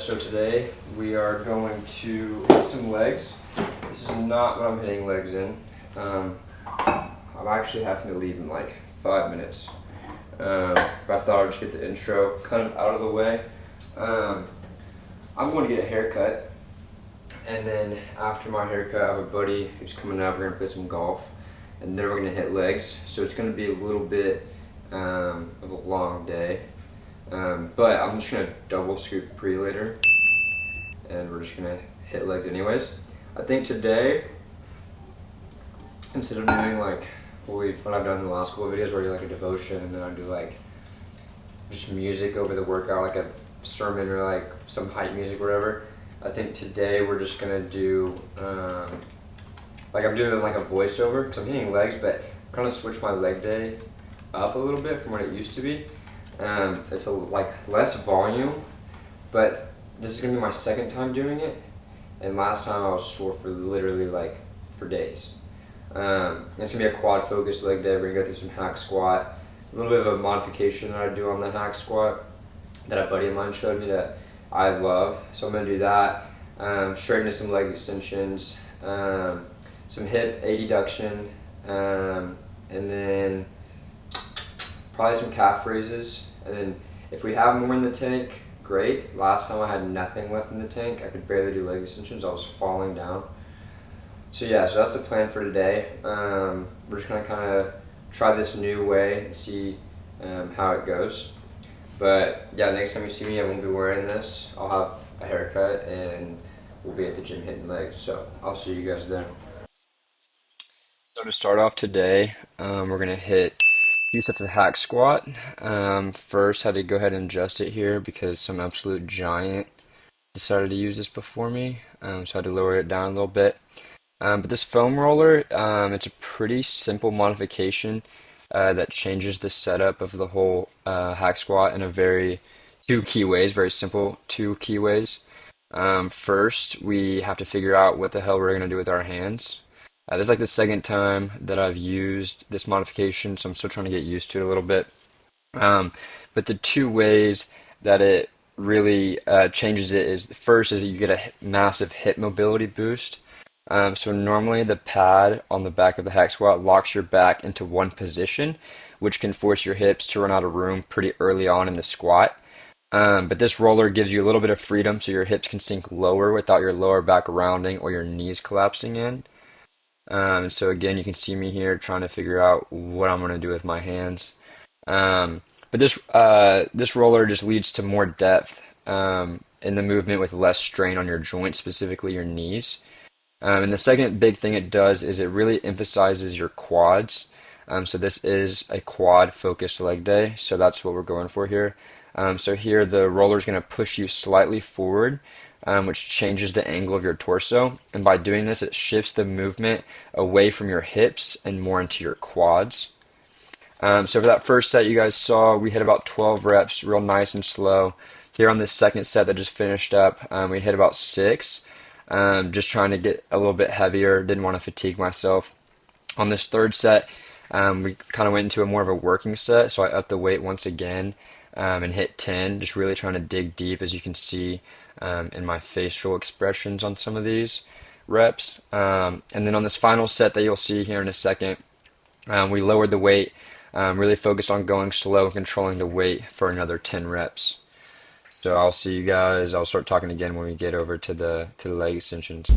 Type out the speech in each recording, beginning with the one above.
so today we are going to hit some legs. This is not what I'm hitting legs in. I'm actually having to leave in like 5 minutes. But I thought I'd just get the intro kind of out of the way. I'm going to get a haircut, and then after my haircut I have a buddy who's coming out. We're going to play some golf, and then we're going to hit legs. So it's going to be a little bit of a long day. But I'm just gonna double scoop pre later, and we're just gonna hit legs anyways. I think today, instead of doing like what I've done in the last couple of videos, where I do like a devotion and then I do like just music over the workout, like a sermon or like some hype music, or whatever. I think today we're just gonna do like I'm doing like a voiceover because I'm hitting legs, but I'm kind of switch my leg day up a little bit from what it used to be. It's like less volume, but this is gonna be my second time doing it, and last time I was sore for literally like for days. It's gonna be a quad focused leg day. We're gonna go through some hack squat, a little bit of a modification that I do on the hack squat that a buddy of mine showed me that I love. So I'm gonna do that, straight into some leg extensions, some hip adduction, and then probably some calf raises. And then if we have more in the tank, great. Last time I had nothing left in the tank. I could barely do leg extensions. I was falling down. So yeah, so that's the plan for today. We're just gonna kind of try this new way and see how it goes. But yeah, next time you see me, I won't be wearing this. I'll have a haircut and we'll be at the gym hitting legs. So I'll see you guys there. So to start off today, we're gonna hit a few sets of hack squat. First, had to go ahead and adjust it here because some absolute giant decided to use this before me, so I had to lower it down a little bit. But this foam roller, it's a pretty simple modification that changes the setup of the whole hack squat in a very very simple two key ways. First, we have to figure out what the hell we're gonna do with our hands. This is like the second time that I've used this modification, so I'm still trying to get used to it a little bit. But the two ways that it really changes it is, first is that you get a massive hip mobility boost. So normally the pad on the back of the hack squat locks your back into one position, which can force your hips to run out of room pretty early on in the squat. But this roller gives you a little bit of freedom so your hips can sink lower without your lower back rounding or your knees collapsing in. So again, you can see me here trying to figure out what I'm going to do with my hands. But this roller just leads to more depth in the movement with less strain on your joints, specifically your knees. And the second big thing it does is it really emphasizes your quads. So this is a quad focused leg day, so that's what we're going for here. So here the roller is going to push you slightly forward, which changes the angle of your torso, and by doing this it shifts the movement away from your hips and more into your quads. So for that first set you guys saw, we hit about 12 reps real nice and slow. Here on this second set that just finished up, we hit about 6, just trying to get a little bit heavier, didn't want to fatigue myself. On this third set, we kind of went into a more of a working set, so I upped the weight once again and hit 10, just really trying to dig deep, as you can see in my facial expressions on some of these reps. And then on this final set that you'll see here in a second, we lowered the weight, really focused on going slow and controlling the weight for another 10 reps. So I'll see you guys, I'll start talking again when we get over to the leg extensions.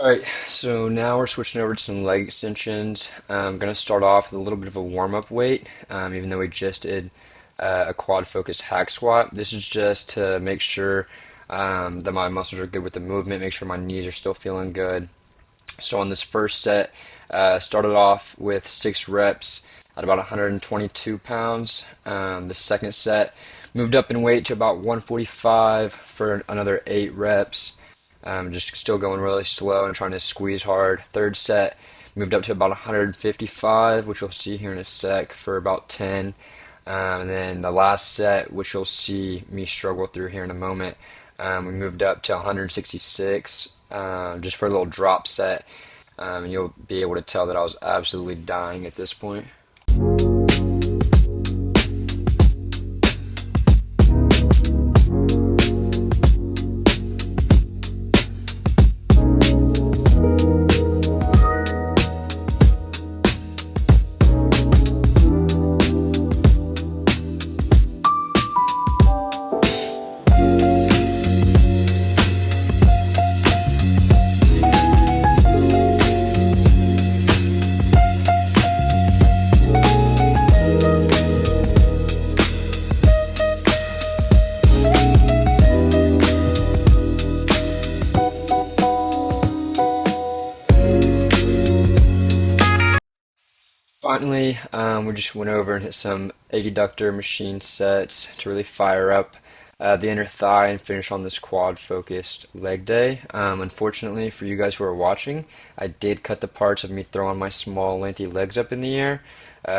Alright, so now we're switching over to some leg extensions. I'm going to start off with a little bit of a warm-up weight, even though we just did a quad-focused hack squat. This is just to make sure that my muscles are good with the movement, make sure my knees are still feeling good. So on this first set, started off with 6 reps at about 122 pounds. The second set moved up in weight to about 145 for another 8 reps. Just still going really slow and trying to squeeze hard. Third set moved up to about 155, which you'll see here in a sec, for about 10. And then the last set, which you'll see me struggle through here in a moment, we moved up to 166, just for a little drop set. And you'll be able to tell that I was absolutely dying at this point. Finally, we just went over and hit some adductor machine sets to really fire up the inner thigh and finish on this quad-focused leg day. Unfortunately, for you guys who are watching, I did cut the parts of me throwing my small, lengthy legs up in the air,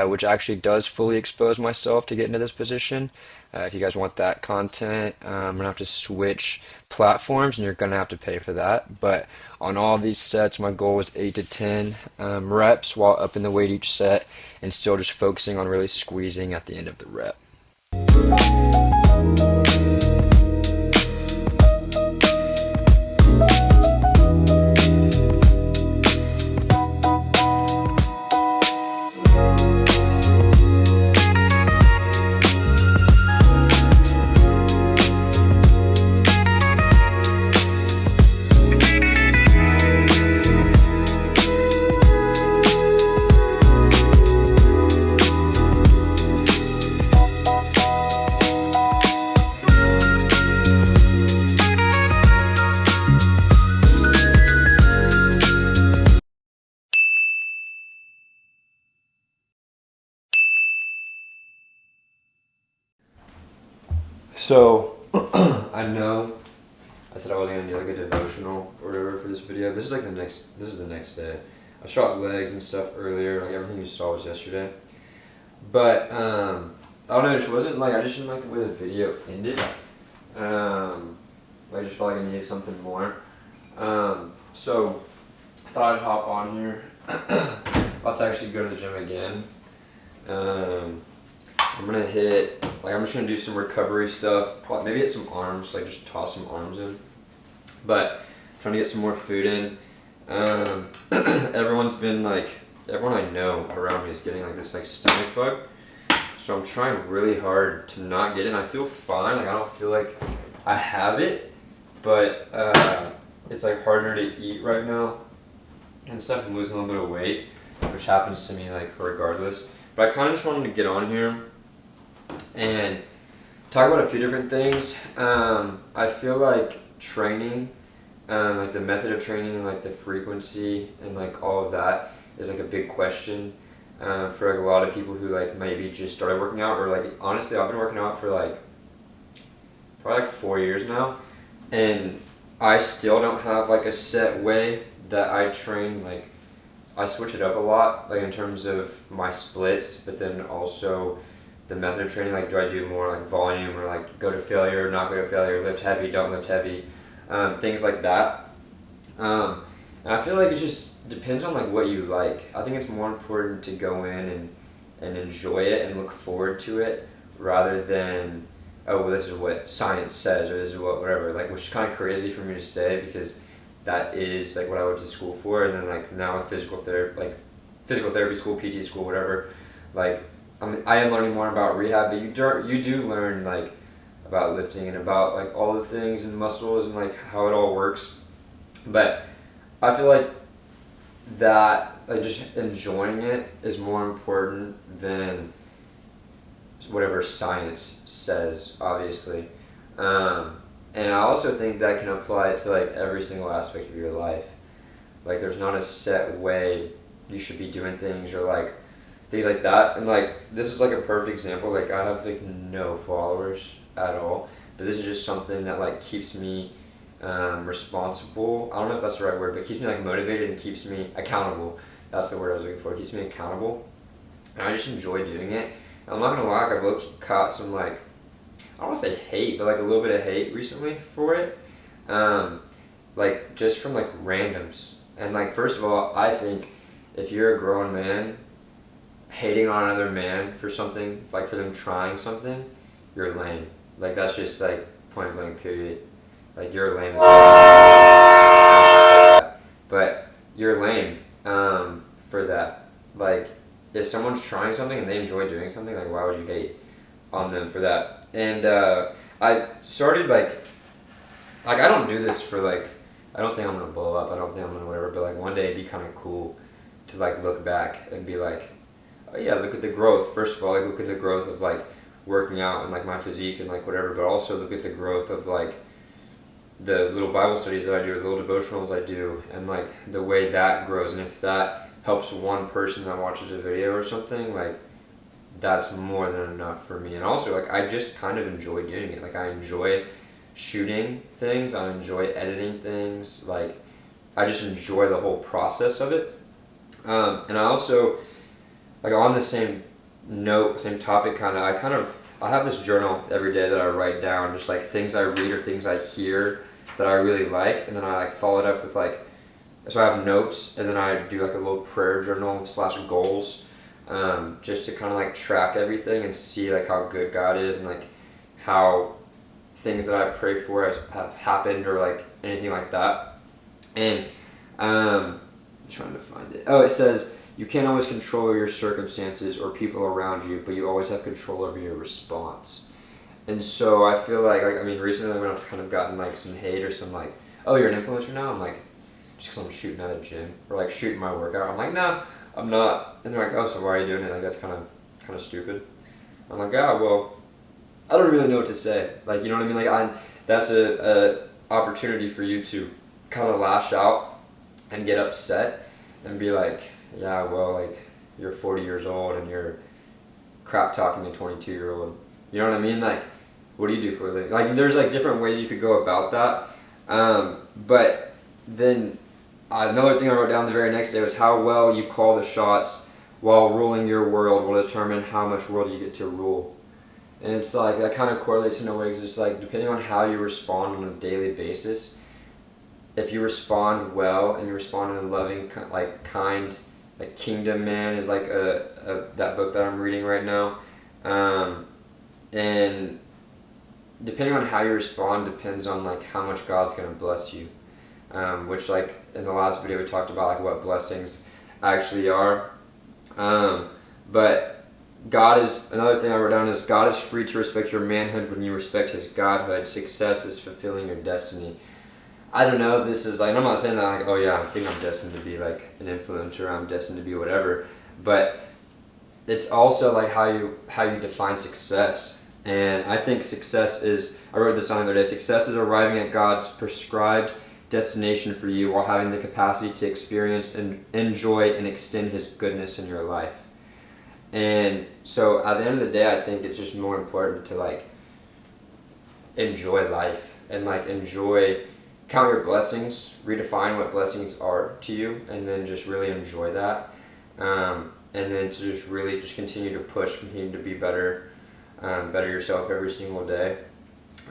which actually does fully expose myself to get into this position. If you guys want that content, I'm going to have to switch platforms, and you're going to have to pay for that. But on all these sets, my goal was 8 to 10 reps while up in the weight each set, and still just focusing on really squeezing at the end of the rep. So, I know I said I wasn't gonna do like a devotional or whatever for this video. This is the next day. I shot legs and stuff earlier, like everything you saw was yesterday. But, I don't know, it just wasn't like, I just didn't like the way the video ended. I just felt like I needed something more. So, I thought I'd hop on here. About to actually go to the gym again. I'm gonna I'm just gonna do some recovery stuff, maybe hit some arms, like just toss some arms in. But I'm trying to get some more food in. Everyone I know around me is getting like this like stomach bug. So I'm trying really hard to not get it, and I feel fine, like I don't feel like I have it, but it's like harder to eat right now and stuff. I'm losing a little bit of weight, which happens to me like regardless. But I kind of just wanted to get on here and talk about a few different things. I feel like training, like the method of training and like the frequency and like all of that is like a big question for like a lot of people who like maybe just started working out, or like honestly I've been working out for like probably like 4 years now, and I still don't have like a set way that I train. Like I switch it up a lot, like in terms of my splits, but then also the method of training, like do I do more like volume, or like go to failure, not go to failure, lift heavy, don't lift heavy, things like that. And I feel like it just depends on like what you like. I think it's more important to go in and enjoy it and look forward to it, rather than, oh well, this is what science says, or this is what whatever, like, which is kind of crazy for me to say, because that is like what I went to school for. And then like now with physical therapy school, PT school, whatever, like I am learning more about rehab, but you do learn like about lifting and about like all the things and muscles and like how it all works. But I feel like that, like, just enjoying it is more important than whatever science says, obviously. And I also think that can apply to like every single aspect of your life. Like there's not a set way you should be doing things or like things like that. And like this is like a perfect example. Like I have like no followers at all, but this is just something that like keeps me responsible. I don't know if that's the right word, but keeps me like motivated and keeps me accountable. That's the word I was looking for. It keeps me accountable, and I just enjoy doing it. And I'm not gonna lie, like, I've low-key caught some like, I don't want to say hate, but like a little bit of hate recently for it, like just from like randoms. And like first of all, I think if you're a grown man, hating on another man for something, like for them trying something, you're lame. Like that's just like point blank period. Like you're lame as well. But you're lame for that. Like if someone's trying something and they enjoy doing something, like why would you hate on them for that? And I started like I don't do this for like, I don't think I'm gonna blow up, I don't think I'm gonna whatever, but like one day it'd be kind of cool to like look back and be like, oh yeah, look at the growth. First of all, like look at the growth of like working out and like my physique and like whatever, but also look at the growth of like the little Bible studies that I do, the little devotionals I do, and like the way that grows. And if that helps one person that watches a video or something, like that's more than enough for me. And also like I just kind of enjoy doing it. Like I enjoy shooting things, I enjoy editing things, like I just enjoy the whole process of it. And I also, like on the same note, same topic I have this journal every day that I write down just like things I read or things I hear that I really like, and then I like follow it up with like, so I have notes, and then I do like a little prayer journal / goals, just to kind of like track everything and see like how good God is and like how things that I pray for have happened or like anything like that. And I'm trying to find it. Oh, it says you can't always control your circumstances or people around you, but you always have control over your response. And so I feel like I mean recently when I've kind of gotten like some hate or some like, oh, you're an influencer now? I'm like, just because I'm shooting at a gym or like shooting my workout. I'm like, nah, I'm not. And they're like, oh, so why are you doing it? Like that's kind of stupid. I'm like, ah, well, I don't really know what to say. Like, you know what I mean? Like that's a opportunity for you to kind of lash out and get upset and be like, yeah, well, like you're 40 years old and you're crap talking a 22-year-old. You know what I mean? Like, what do you do for a living? Like, there's like different ways you could go about that. But then another thing I wrote down the very next day was how well you call the shots while ruling your world will determine how much world you get to rule. And it's like, that kind of correlates in a way, because it's like, depending on how you respond on a daily basis, if you respond well and you respond in a loving, like kind, like Kingdom Man is like that book that I'm reading right now. And depending on how you respond depends on like how much God's going to bless you. Which like in the last video we talked about like what blessings actually are. But God is, another thing I wrote down is God is free to respect your manhood when you respect his godhood. Success is fulfilling your destiny. I don't know, this is like, I'm not saying that like, oh yeah, I think I'm destined to be like an influencer, I'm destined to be whatever, but it's also like how you define success. And I think success is, I wrote this on the other day, success is arriving at God's prescribed destination for you while having the capacity to experience and enjoy and extend his goodness in your life. And so at the end of the day, I think it's just more important to like enjoy life and like count your blessings, redefine what blessings are to you, and then just really enjoy that. And then to just really just continue to push, continue to be better, better yourself every single day.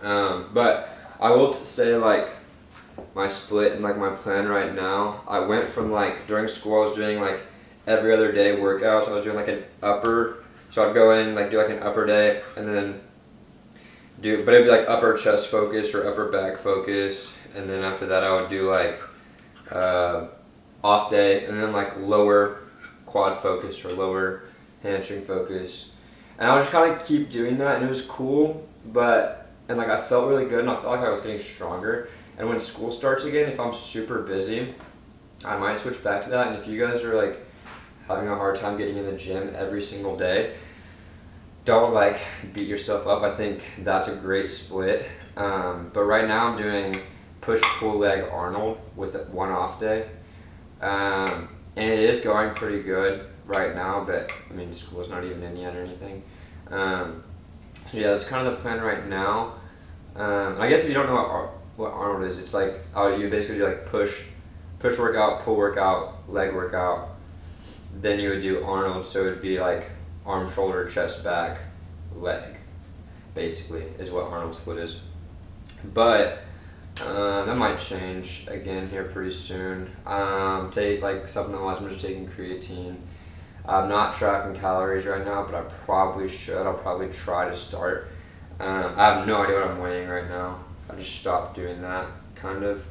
But I will say like my split and like my plan right now, I went from like during school I was doing like every other day workouts. I was doing like an upper, so I'd go in like do like an upper day and then but it'd be like upper chest focus or upper back focus, and then after that I would do like off day and then like lower quad focus or lower hamstring focus, and I would just kind of keep doing that, and it was cool, and like I felt really good and I felt like I was getting stronger. And when school starts again, if I'm super busy, I might switch back to that. And if you guys are like having a hard time getting in the gym every single day, don't like beat yourself up. I think that's a great split. But right now I'm doing push pull leg Arnold with one off day. And it is going pretty good right now, but I mean, school's not even in yet or anything. So yeah, that's kind of the plan right now. I guess if you don't know what Arnold is, it's like you basically do like push workout, pull workout, leg workout. Then you would do Arnold, so it would be like arm, shoulder, chest, back, leg, basically, is what Arnold split is. But that might change again here pretty soon. Take like supplement-wise, I'm just taking creatine. I'm not tracking calories right now, but I probably should. I'll probably try to start. I have no idea what I'm weighing right now. I just stopped doing that, kind of.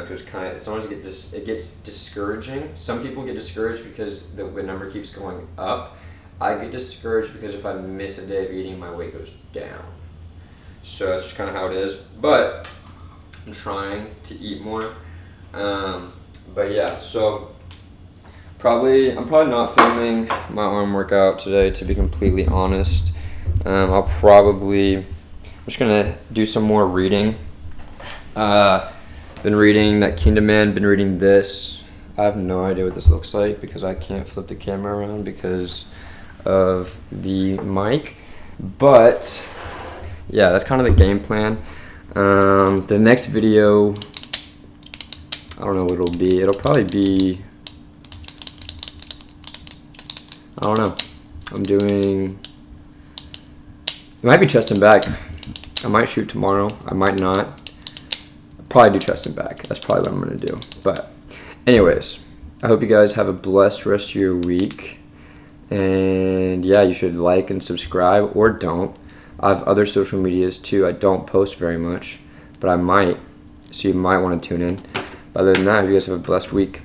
Just kind of, sometimes it gets discouraging. Some people get discouraged because the number keeps going up. I get discouraged because if I miss a day of eating, my weight goes down. So that's just kind of how it is. But I'm trying to eat more. But yeah, so I'm probably not filming my arm workout today, to be completely honest. I'm just gonna do some more reading. Been reading that Kingdom Man, been reading this. I have no idea what this looks like because I can't flip the camera around because of the mic. But yeah, that's kind of the game plan. The next video, I don't know what it'll be. It'll probably be, I don't know. It might be chest and back. I might shoot tomorrow. I might not. Probably do chest and back. That's probably what I'm gonna do. But anyways, I hope you guys have a blessed rest of your week. And yeah, you should like and subscribe, or don't. I have other social medias too. I don't post very much, but I might. So you might want to tune in. But other than that, you guys have a blessed week.